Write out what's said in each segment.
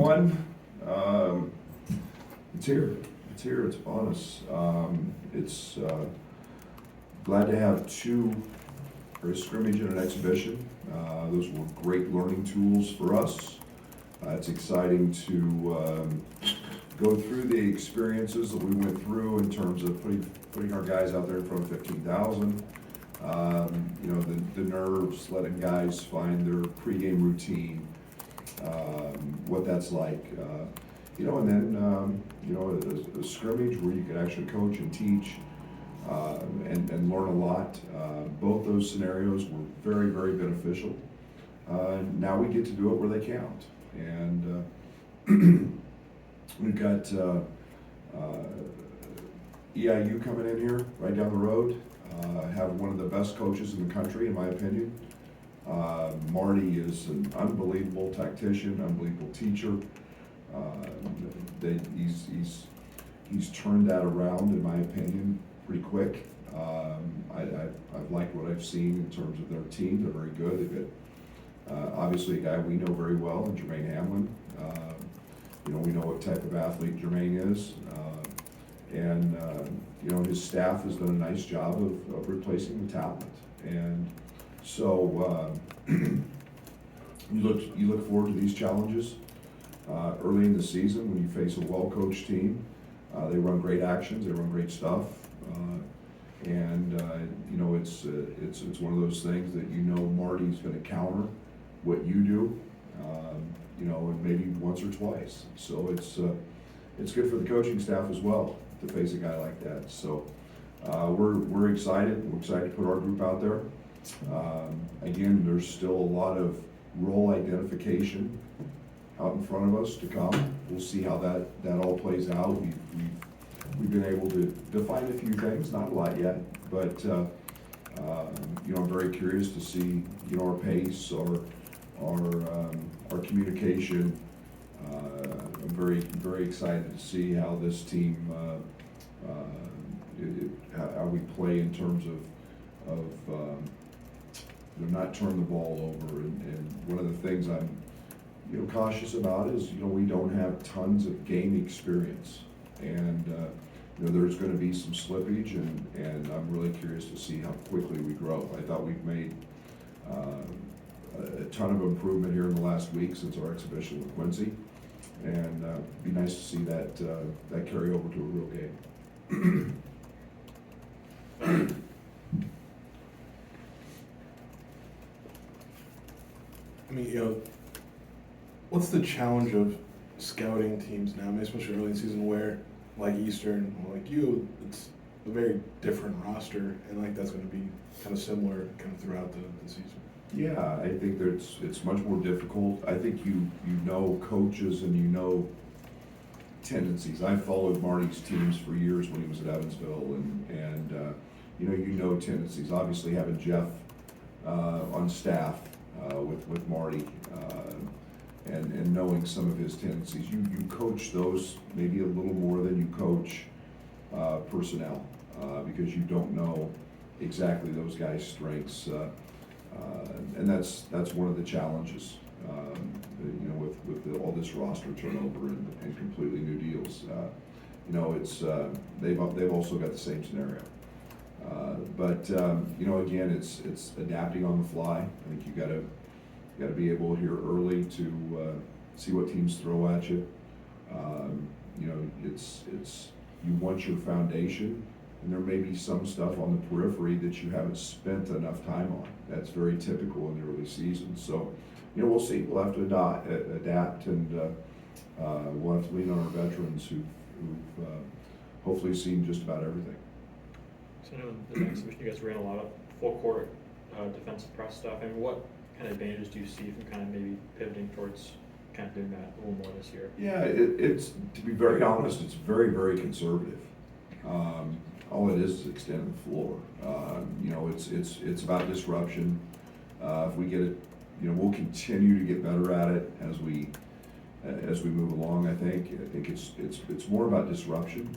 one. It's here. It's here. It's upon us. It's glad to have two, or a scrimmage and an exhibition. Those were great learning tools for us. It's exciting to go through the experiences that we went through in terms of putting our guys out there in front of 15,000. You know, the nerves, letting guys find their pregame routine, what that's like. You know, and then, you know, a scrimmage where you can actually coach and teach and learn a lot. Both those scenarios were very, very beneficial. Now we get to do it where they count. And we've got EIU coming in here right down the road. Have one of the best coaches in the country, in my opinion. Marty is an unbelievable tactician, unbelievable teacher. He's turned that around, in my opinion, pretty quick. I've liked what I've seen in terms of their team. They're very good. They've got obviously a guy we know very well, in Jermaine Hamlin. You know, we know what type of athlete Jermaine is. You know, his staff has done a nice job of replacing the talent. And so you look forward to these challenges early in the season when you face a well-coached team. They run great actions, they run great stuff. You know, it's one of those things that you know Marty's going to counter what you do, you know, and maybe once or twice. So it's good for the coaching staff as well to face a guy like that. So we're excited. We're excited to put our group out there. Again, there's still a lot of role identification out in front of us to come. We'll see how that all plays out. We've been able to define a few things, not a lot yet, but you know, I'm very curious to see, you know, our pace, our communication. I'm very excited to see how this team, how we play in terms of you know, not turn the ball over. And one of the things I'm, you know, cautious about is, you know, we don't have tons of game experience, and you know, there's going to be some slippage, and I'm really curious to see how quickly we grow. I thought we've made a ton of improvement here in the last week since our exhibition with Quincy, and it'd be nice to see that carry over to a real game. I mean, you know, what's the challenge of scouting teams now? I mean, especially early in the season where, like Eastern, like you, it's a very different roster, and like that's going to be kind of similar kind of throughout the season. Yeah, I think that it's much more difficult. I think you know coaches and you know tendencies. I've followed Marty's teams for years when he was at Evansville, and you know tendencies. Obviously, having Jeff on staff with Marty, and knowing some of his tendencies, you coach those maybe a little more than you coach personnel, because you don't know exactly those guys' strengths, and that's one of the challenges, you know, with all this roster turnover and completely new deals. You know, it's they've also got the same scenario. But you know, again, it's adapting on the fly. I think you got to be able here early to see what teams throw at you. You know, it's you want your foundation, and there may be some stuff on the periphery that you haven't spent enough time on. That's very typical in the early season. So, you know, we'll see. We'll have to adapt, and we'll have to lean on our veterans who've hopefully seen just about everything. So I know in the exhibition you guys ran a lot of full court defensive press stuff. I mean, what kind of advantages do you see from kind of maybe pivoting towards kind of doing that a little more this year? Yeah, it's to be very honest, it's very, very conservative. All it is extending the floor. You know, it's about disruption. If we get it, you know, we'll continue to get better at it as we move along. I think it's more about disruption.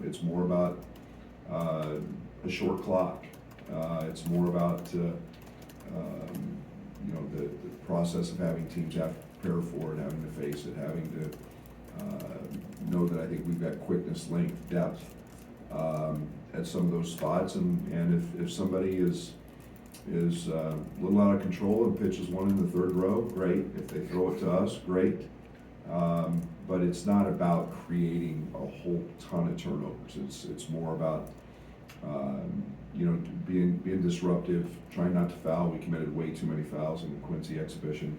It's more about a short clock. It's more about you know, the process of having teams have prepare for it, having to face it, having to know that I think we've got quickness, length, depth at some of those spots, and if somebody is a little out of control and pitches one in the third row, great. If they throw it to us, great. But it's not about creating a whole ton of turnovers. It's more about being disruptive, trying not to foul. We committed way too many fouls in the Quincy exhibition.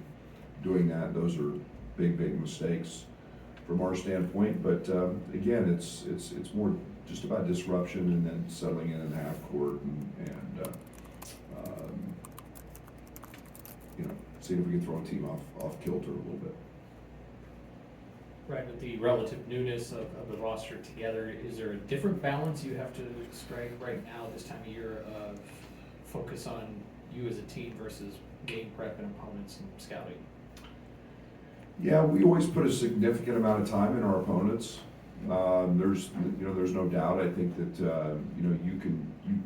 Doing that, those are big mistakes from our standpoint. But again, it's more just about disruption and then settling in the half court and seeing if we can throw a team off kilter a little bit. Right, with the relative newness of the roster together, is there a different balance you have to strike right now this time of year of focus on you as a team versus game prep and opponents and scouting? Yeah, we always put a significant amount of time in our opponents. There's no doubt. I think that you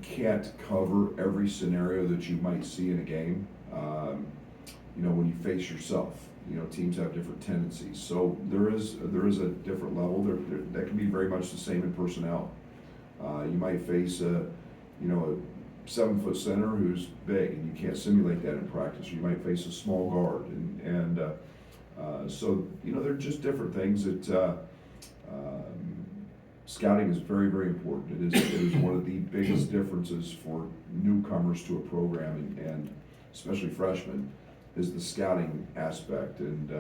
can't cover every scenario that you might see in a game. When you face yourself, teams have different tendencies. So there is a different level. That can be very much the same in personnel. You might face a 7-foot center who's big, and you can't simulate that in practice. Or you might face a small guard, and so they're just different things that. Scouting is very, very important. It is one of the biggest differences for newcomers to a program, and especially freshmen, is the scouting aspect. And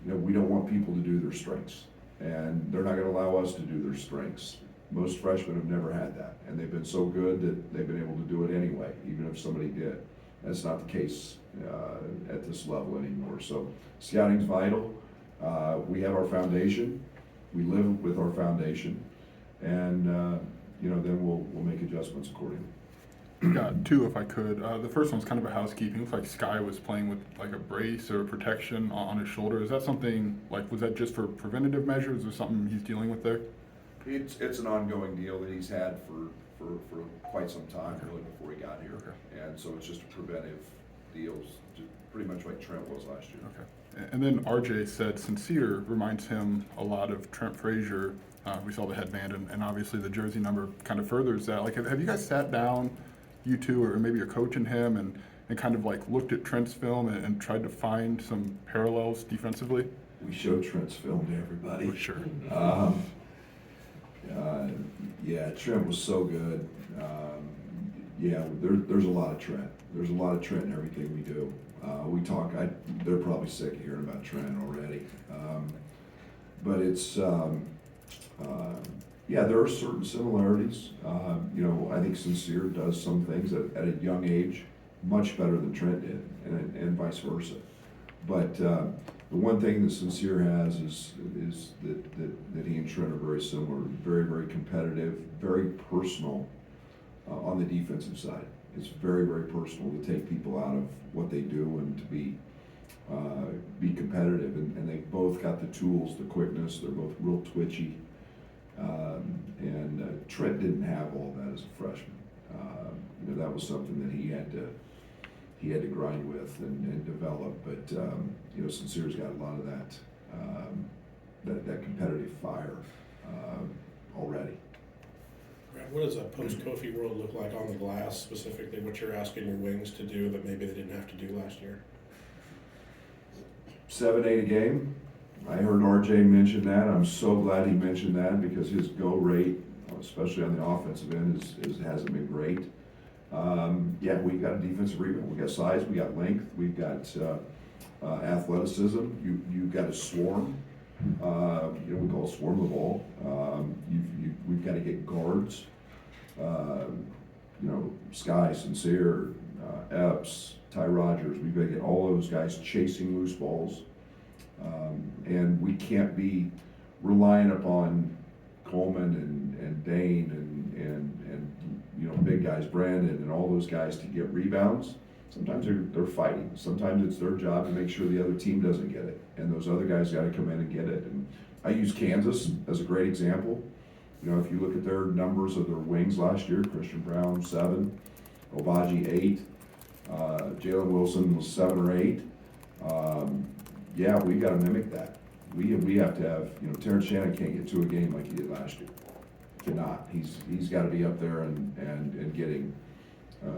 we don't want people to do their strengths, and they're not going to allow us to do their strengths. Most freshmen have never had that, and they've been so good that they've been able to do it anyway, even if somebody did. That's not the case at this level anymore. So scouting's vital. We have our foundation. We live with our foundation, and then we'll make adjustments accordingly. Got two, if I could. The first one's kind of a housekeeping. It looks like Sky was playing with like a brace or protection on his shoulder. Is that something, was that just for preventative measures or something he's dealing with there? It's an ongoing deal that he's had for quite some time, really, before he got here. Okay. And so it's just a preventive deal, pretty much like Trent was last year. Okay. And then RJ said Sincere reminds him a lot of Trent Frazier. We saw the headband, and obviously the jersey number kind of furthers that. Have you guys sat down, you two, or maybe you're coaching him, and kind of looked at Trent's film and tried to find some parallels defensively? We showed Trent's film to everybody. For sure. Yeah, Trent was so good. There's a lot of Trent. There's a lot of Trent in everything we do. They're probably sick of hearing about Trent already. But it's, there are certain similarities. I think Sincere does some things at a young age much better than Trent did, and vice versa. But the one thing that Sincere has is that he and Trent are very similar, very, very competitive, very personal on the defensive side. It's very, very personal to take people out of what they do and to be competitive. And they both got the tools, the quickness. They're both real twitchy. And Trent didn't have all that as a freshman. That was something that he had to grind with and develop. But Sincere's got a lot of that competitive fire already. Brad, what does a post-Kofi world look like on the glass, specifically what you're asking your wings to do that maybe they didn't have to do last year? 7-8 a game. I heard RJ mention that. I'm so glad he mentioned that because his go rate, especially on the offensive end, hasn't been great. We got a defensive rebound. We got size, we got length, we've got athleticism. You've got a swarm. We call it swarm the ball. We've got to get guards. Sky, Sincere, Epps, Ty Rogers. We've got to get all those guys chasing loose balls. And we can't be relying upon Coleman and Dane and big guys, Brandon and all those guys to get rebounds. Sometimes they're fighting. Sometimes it's their job to make sure the other team doesn't get it, and those other guys got to come in and get it. And I use Kansas as a great example. If you look at their numbers of their wings last year, Christian Brown 7, Obaji 8, Jalen Wilson was 7 or 8. yeah, we gotta mimic that. We have to have, Terrence Shannon can't get to a game like he did last year. Cannot. He's gotta be up there and getting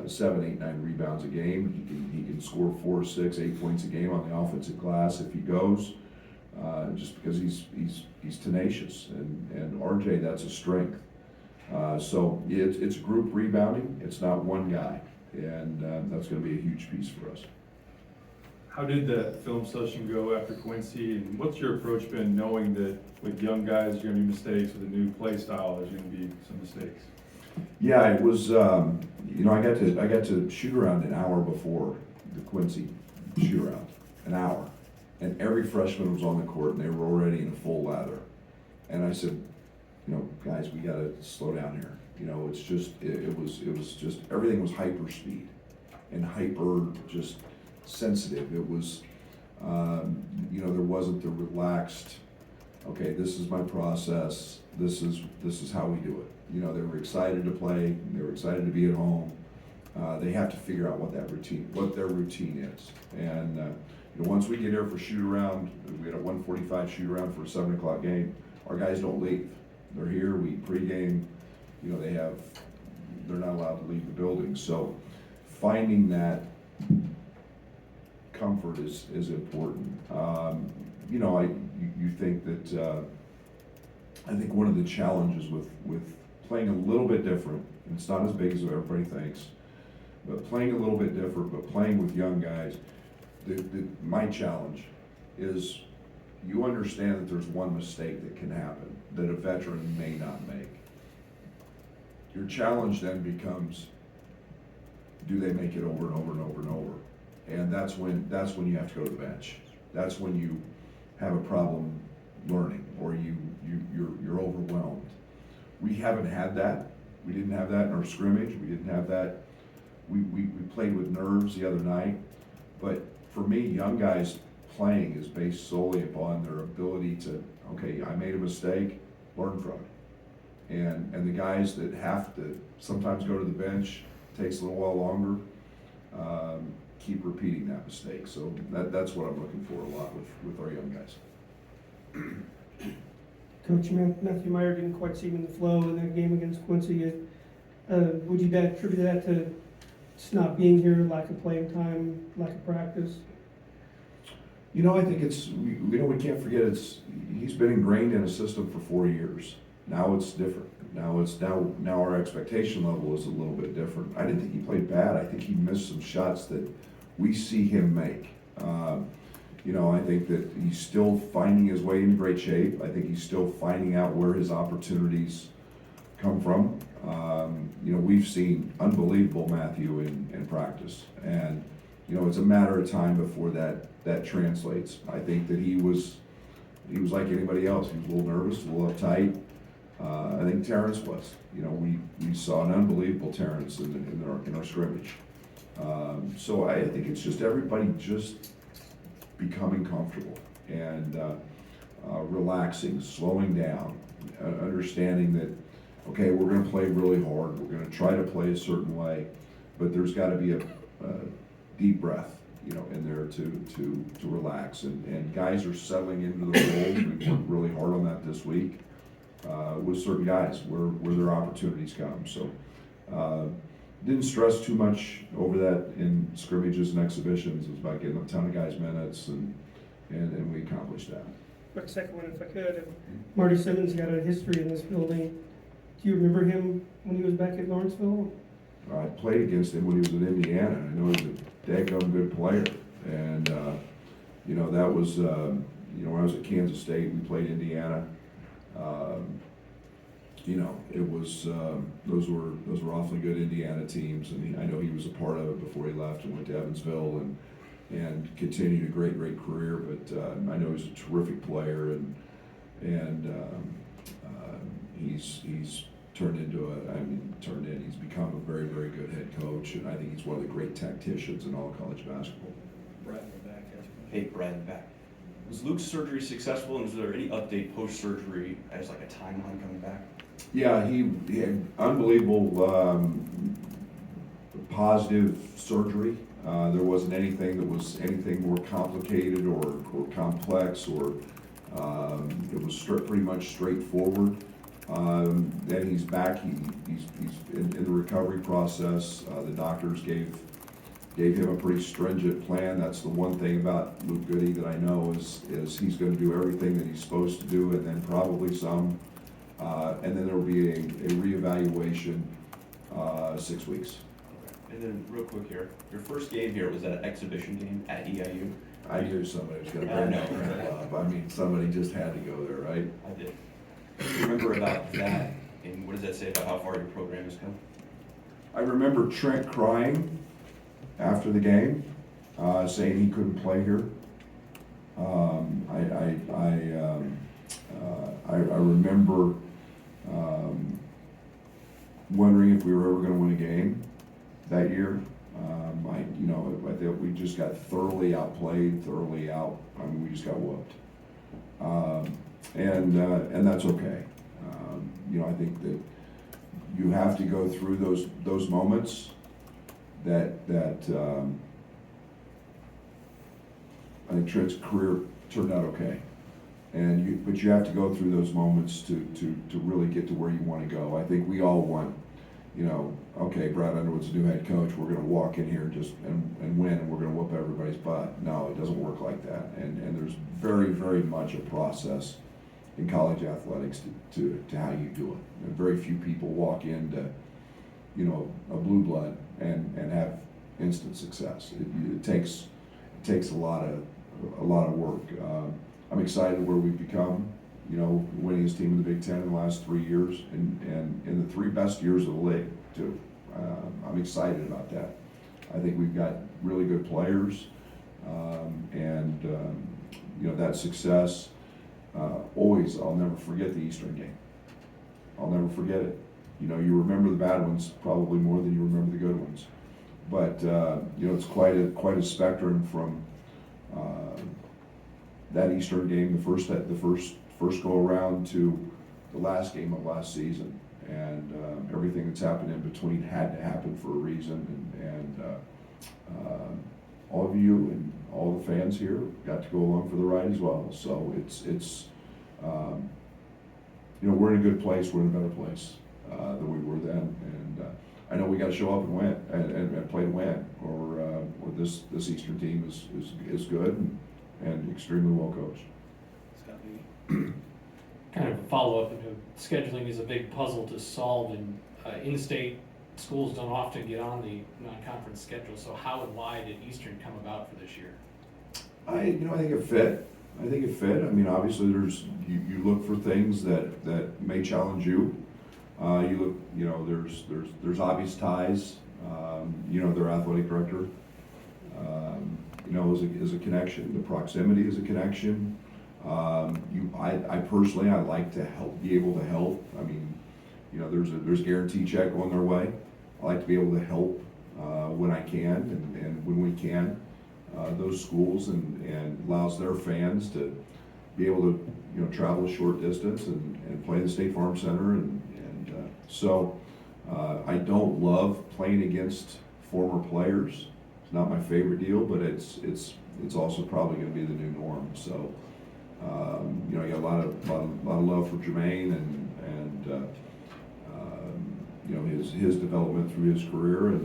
7, 8, 9 rebounds a game. He can score 4, 6, 8 points a game on the offensive glass if he goes, just because he's tenacious. And RJ, that's a strength. So it's group rebounding. It's not one guy, and that's going to be a huge piece for us. How did that film session go after Quincy, and what's your approach been, knowing that with young guys, you're gonna be mistakes, with a new play style, there's gonna be some mistakes? Yeah, it was. I got to shoot around an hour before the Quincy shoot around, an hour, and every freshman was on the court, and they were already in a full lather. And I said, guys, we got to slow down here. It's just it was just everything was hyper speed and hyper just sensitive. It was, there wasn't the relaxed, okay, this is my process, this is how we do it. They were excited to play, they were excited to be at home. They have to figure out what their routine is. And once we get here for shoot around, we had a 1:45 shoot around for a 7 o'clock game. Our guys don't leave. They're here, we pregame, they're not allowed to leave the building. So finding that comfort is important. You think that, I think one of the challenges with playing a little bit different, and it's not as big as everybody thinks, but playing a little bit different, but playing with young guys, my challenge is you understand that there's one mistake that can happen that a veteran may not make. Your challenge then becomes, do they make it over and over and over and over? And that's when you have to go to the bench. That's when you have a problem learning, or you're overwhelmed. We haven't had that. We didn't have that in our scrimmage. We didn't have that. We played with nerves the other night. But for me, young guys playing is based solely upon their ability to, okay, I made a mistake, learn from it. And the guys that have to sometimes go to the bench, takes a little while longer, keep repeating that mistake. So that's what I'm looking for a lot with our young guys. Coach Matthew Meyer didn't quite seem in the flow in that game against Quincy. Would you attribute that to just not being here, lack of playing time, lack of practice? I think we can't forget he's been ingrained in a system for 4 years. Now it's different. Now our expectation level is a little bit different. I didn't think he played bad. I think he missed some shots that we see him make. I think that he's still finding his way into great shape. I think he's still finding out where his opportunities come from. We've seen unbelievable Matthew in practice, and it's a matter of time before that translates. I think that he was like anybody else. He was a little nervous, a little uptight. I think Terrence was. We saw an unbelievable Terrence in our scrimmage. So I think it's just everybody just becoming comfortable and relaxing, slowing down, understanding that, okay, we're going to play really hard. We're going to try to play a certain way, but there's got to be a deep breath, in there to relax. And guys are settling into the roles. We've worked really hard on that this week with certain guys where their opportunities come. So didn't stress too much over that in scrimmages and exhibitions. It was about getting a ton of guys minutes, and we accomplished that. My second one, if I could. Marty Simmons got a history in this building. Do you remember him when he was back at Lawrenceville? I played against him when he was in Indiana. I know he was a daggone good player. And, that was, when I was at Kansas State, we played Indiana. It was, those were awfully good Indiana teams. And I know he was a part of it before he left and went to Evansville and continued a great career. But I know he's a terrific player, and he's he's become a very good head coach, and I think he's one of the great tacticians in all of college basketball. Brad in the back has one. Hey, Brad in the back. Was Luke's surgery successful, and is there any update post-surgery as like a timeline coming back? Yeah, he had unbelievable positive surgery. There wasn't anything that was anything more complicated or complex or, it was pretty much straightforward. Then he's back, he's in the recovery process. The doctors gave him a pretty stringent plan. That's the one thing about Luke Goody that I know is he's gonna do everything that he's supposed to do, and then probably some. And then there'll be a reevaluation, 6 weeks. And then, real quick here, your first game here was that exhibition game at EIU? I knew somebody was gonna I bring know. that up. I mean, somebody just had to go there, right? I did. What do you remember about that, and what does that say about how far your program has come? I remember Trent crying after the game, saying he couldn't play here. I remember wondering if we were ever going to win a game that year. I think we just got thoroughly outplayed, we just got whooped. And that's okay. I think that you have to go through those moments that I think Trent's career turned out okay. But you have to go through those moments to really get to where you want to go. I think we all want, okay, Brad Underwood's the new head coach, we're gonna walk in here and win, and we're gonna whoop everybody's butt. No, it doesn't work like that. And there's very, very much a process in college athletics to how you do it. And very few people walk into, a blue blood and have instant success. It takes a lot of work. I'm excited where we've become, winningest team in the Big Ten in the last 3 years, and in the 3 best years of the league, too. I'm excited about that. I think we've got really good players, that success. Always, I'll never forget the Eastern game. I'll never forget it. You remember the bad ones probably more than you remember the good ones. But, it's quite a spectrum from that Eastern game, the first go around, to the last game of last season, and everything that's happened in between had to happen for a reason, and all of you and all the fans here got to go along for the ride as well. So it's we're in a good place, we're in a better place than we were then, and I know we got to show up and win and play to win, or this Eastern team is good and extremely well coached. Kind of a follow-up, scheduling is a big puzzle to solve, and in-state schools don't often get on the non-conference schedule, so how and why did Eastern come about for this year? I think it fit. I mean, obviously, you look for things that may challenge you. You look, there's obvious ties. Their athletic director, is a connection. The proximity is a connection. I personally, I like to be able to help. I mean, there's a guarantee check going their way. I like to be able to help when I can and when we can. Those schools and allows their fans to be able to travel a short distance and play the State Farm Center so I don't love playing against former players. It's not my favorite deal, but it's also probably going to be the new norm. So I got a lot of love for Jermaine and his development through his career,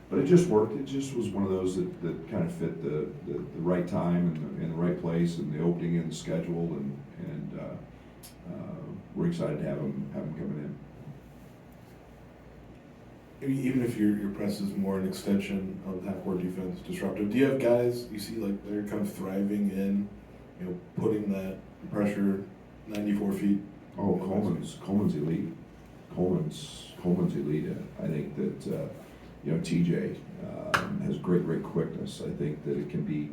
but it just worked. It just was one of those that kind of fit the right time and the right place and the opening in the schedule, and we're excited to have him coming in. Even if your press is more an extension of half-court defense, disruptive, do you have guys you see like they're kind of thriving in, putting that pressure 94 feet? Oh, Coleman's elite. Coleman's elite. I think that TJ has great quickness. I think that it can be.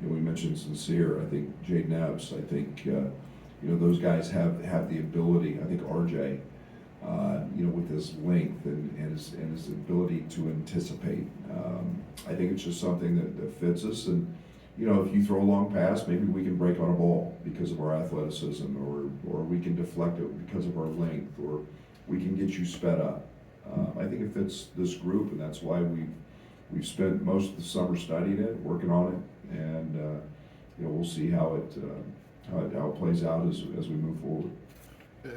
We mentioned Sincere. I think Jade Nebbs. I think those guys have the ability. I think RJ. With his length and his ability to anticipate. I think it's just something that fits us. And, if you throw a long pass, maybe we can break on a ball because of our athleticism, or we can deflect it because of our length, or we can get you sped up. I think it fits this group, and that's why we've spent most of the summer studying it, working on it, and, you know, we'll see how it plays out as we move forward.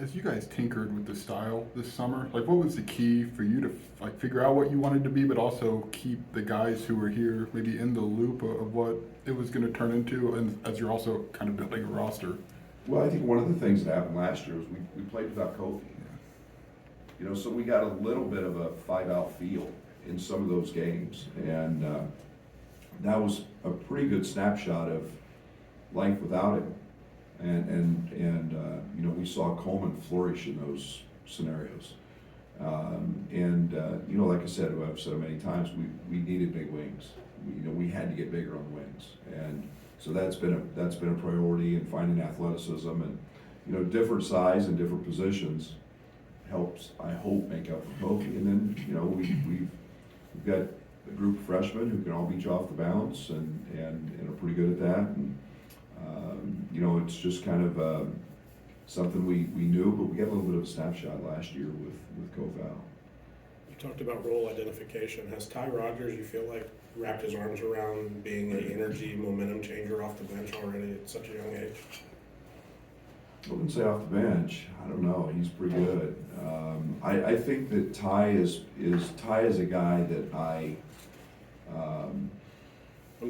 As you guys tinkered with the style this summer, like what was the key for you to like figure out what you wanted to be, but also keep the guys who were here maybe in the loop of what it was going to turn into, and as you're also kind of building a roster? Well, I think one of the things that happened last year was we played without Kofi. You know, so we got a little bit of a 5-out feel in some of those games, and that was a pretty good snapshot of life without him. And you know, we saw Coleman flourish in those scenarios. You know, like I said, I've said it many times, we needed big wings. You know, we had to get bigger on the wings, and so that's been a priority in finding athleticism, and you know, different size and different positions helps, I hope, make up for Kofi. And then you know, we've got a group of freshmen who can all beat you off the bounce and are pretty good at that. And you know, it's just kind of something we knew, but we got a little bit of a snapshot last year with Koval. You talked about role identification. Has Ty Rodgers, you feel like, wrapped his arms around being an energy, momentum changer off the bench already at such a young age? I wouldn't say off the bench. I don't know. He's pretty good. I think that Ty is a guy that I'm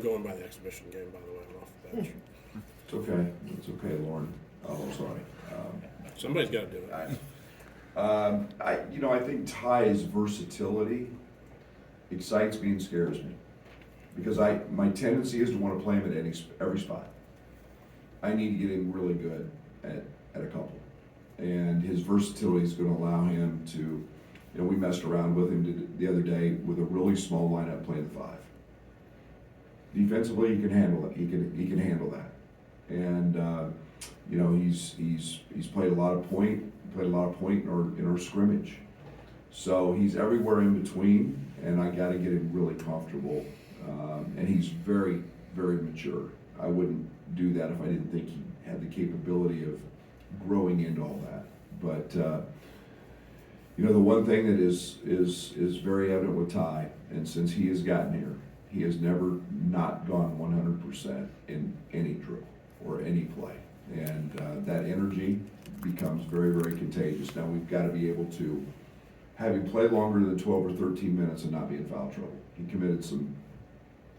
going by the exhibition game, by the way, I'm off the bench. It's okay. It's okay, Lauren. Oh, I'm sorry. Somebody's got to do it. You know, I think Ty's versatility excites me and scares me, because my tendency is to want to play him at every spot. I need to get him really good at a couple, and his versatility is going to allow him to. You know, we messed around with him the other day with a really small lineup playing the 5. Defensively, he can handle it. He can handle that. And you know, he's played a lot of point. Played a lot of point in our scrimmage. So he's everywhere in between, and I got to get him really comfortable. And he's very, very mature. I wouldn't do that if I didn't think he had the capability of growing into all that. But you know, the one thing that is very evident with Ty, and since he has gotten here, he has never not gone 100% in any drill or any play. And that energy becomes very, very contagious. Now we've got to be able to have him play longer than 12 or 13 minutes and not be in foul trouble. He committed some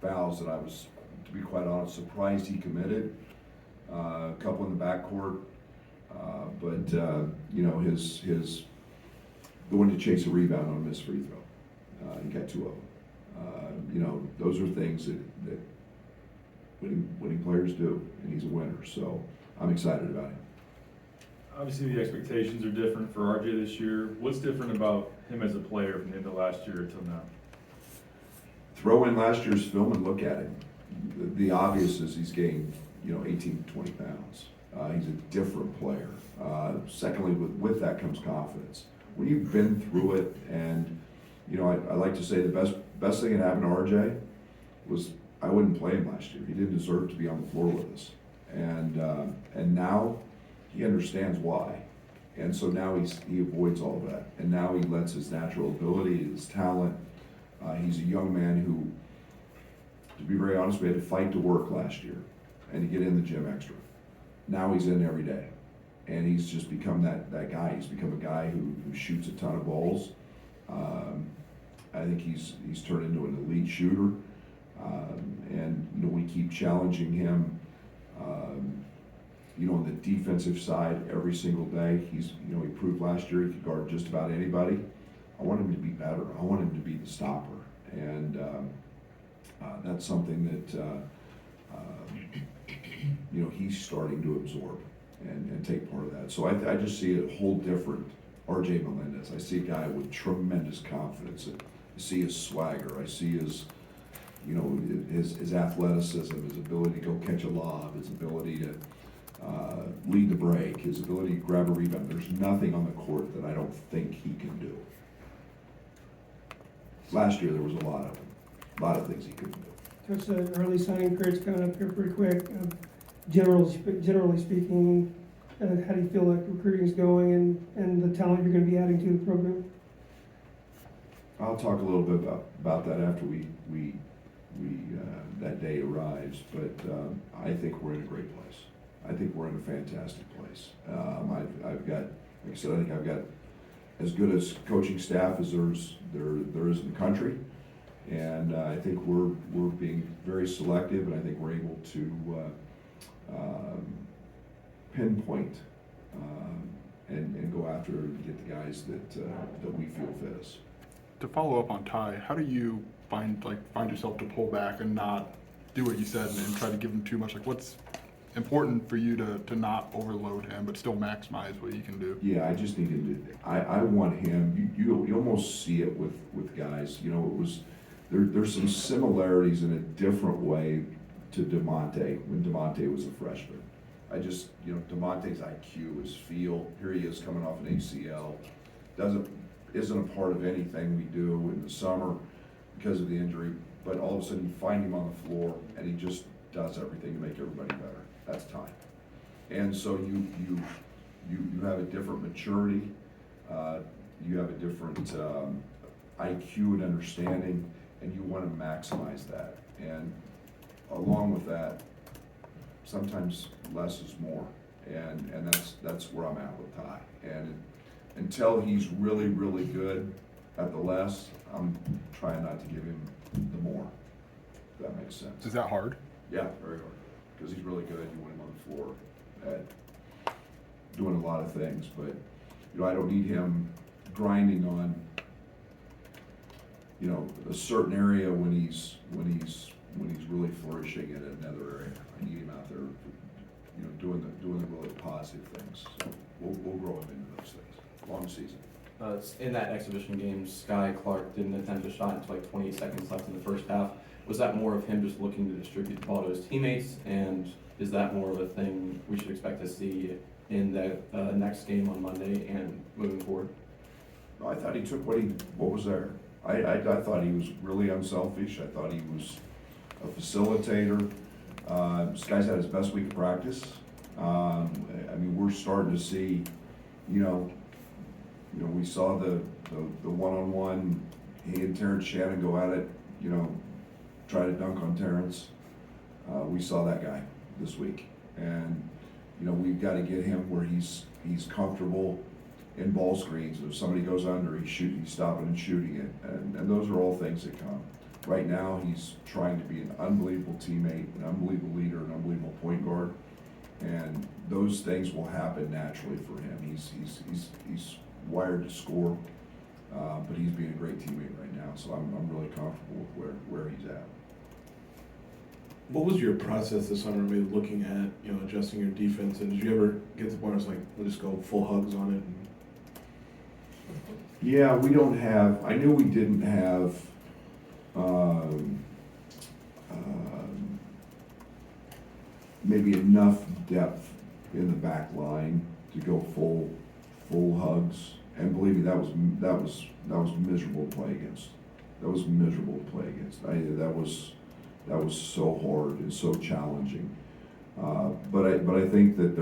fouls that I was, to be quite honest, surprised he committed. A couple in the backcourt, but you know, his going to chase a rebound on a missed free throw. He got 2 of them. You know, those are things that winning players do, and he's a winner. So I'm excited about him. Obviously, the expectations are different for RJ this year. What's different about him as a player from the end of last year until now? Throw in last year's film and look at him. The obvious is he's gained, you know, 18 to 20 pounds. He's a different player. Secondly, with that comes confidence. When you've been through it, and you know, I like to say the best thing that happened to RJ was I wouldn't play him last year. He didn't deserve to be on the floor with us, and now he understands why, and so now he avoids all of that, and now he lets his natural ability, his talent. He's a young man who, to be very honest, we had to fight to work last year and to get in the gym extra. Now he's in every day, and he's just become that guy. He's become a guy who shoots a ton of balls. I think he's turned into an elite shooter, and you know, we keep challenging him. You know, on the defensive side every single day. You know, he proved last year he could guard just about anybody. I want him to be better. I want him to be the stopper, and that's something that you know, he's starting to absorb and take part of that. So I just see a whole different RJ Melendez. I see a guy with tremendous confidence. I see his swagger. I see his, you know, his athleticism, his ability to go catch a lob, his ability to lead the break, his ability to grab a rebound. There's nothing on the court that I don't think he can do. Last year there was a lot of things he couldn't do. Coach, the early signing period's coming up here pretty quick. Generally speaking, how do you feel like recruiting's going and the talent you're going to be adding to the program? I'll talk a little bit about that after that day arrives, but I think we're in a great place. I think we're in a fantastic place. I've got, like I said, I think I've got as good a coaching staff as there is in the country, and I think we're being very selective, and I think we're able to pinpoint and go after and get the guys that we feel fit us. To follow up on Ty, how do you find yourself to pull back and not do what you said and try to give him too much? Like, what's important for you to not overload him but still maximize what you can do? Yeah, I just need him to. I want him. You almost see it with guys. You know, it was there's some similarities in a different way to DeMonte when DeMonte was a freshman. DeMonte's IQ, his feel. Here he is coming off an ACL. Isn't a part of anything we do in the summer because of the injury, but all of a sudden you find him on the floor and he just does everything to make everybody better. That's time. And so you have a different maturity, you have a different IQ and understanding, and you want to maximize that. And along with that, sometimes less is more, and that's where I'm at with Ty. And until he's really, really good at the less, I'm trying not to give him the more, if that makes sense. Is that hard? Yeah, very hard, because he's really good. You want him on the floor at doing a lot of things, but I don't need him grinding on a certain area when he's really flourishing in another area. I need him out there, doing the really positive things. So we'll grow him into those things. Long season. In that exhibition game, Sky Clark didn't attempt a shot until like 28 seconds left in the first half. Was that more of him just looking to distribute the ball to his teammates, and is that more of a thing we should expect to see in the next game on Monday and moving forward? No, I thought he took what was there. I thought he was really unselfish. I thought he was a facilitator. Sky's had his best week of practice. We're starting to see, we saw the one-on-one, he and Terrence Shannon go at it, try to dunk on Terrence. We saw that guy this week. And, we've got to get him where he's comfortable in ball screens. If somebody goes under, he's stopping and shooting it. And those are all things that come. Right now, he's trying to be an unbelievable teammate, an unbelievable leader, an unbelievable point guard. And those things will happen naturally for him. He's wired to score, but he's being a great teammate right now. So I'm really comfortable with where he's at. What was your process this summer, maybe looking at, adjusting your defense? And did you ever get to the point where it's like, we'll just go full hugs on it? Yeah, I knew we didn't have, maybe enough depth in the back line to go full hugs. And believe me, that was miserable to play against. That was miserable to play against. That was so hard and so challenging. But I think that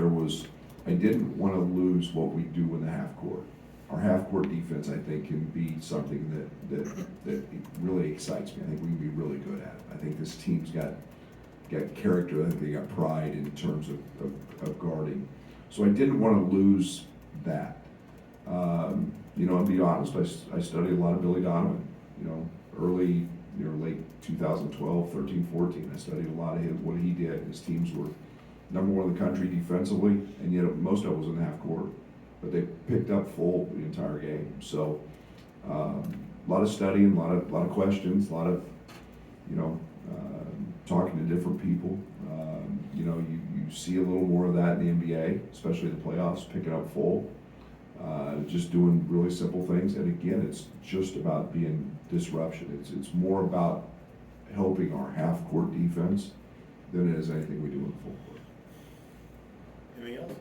I didn't want to lose what we do in the half court. Our half court defense, I think, can be something that really excites me. I think we can be really good at it. I think this team's got character. I think they got pride in terms of guarding. So I didn't want to lose that. And be honest, I studied a lot of Billy Donovan, early, late 2012, 13, 14. I studied a lot of what he did. His teams were number one in the country defensively, and yet most of it was in the half court. But they picked up full the entire game. So a lot of studying, a lot of questions, a lot of, talking to different people. You see a little more of that in the NBA, especially the playoffs, picking up full. Just doing really simple things, and again, it's just about being disruption. It's more about helping our half-court defense than it is anything we do in the full court. Anything else?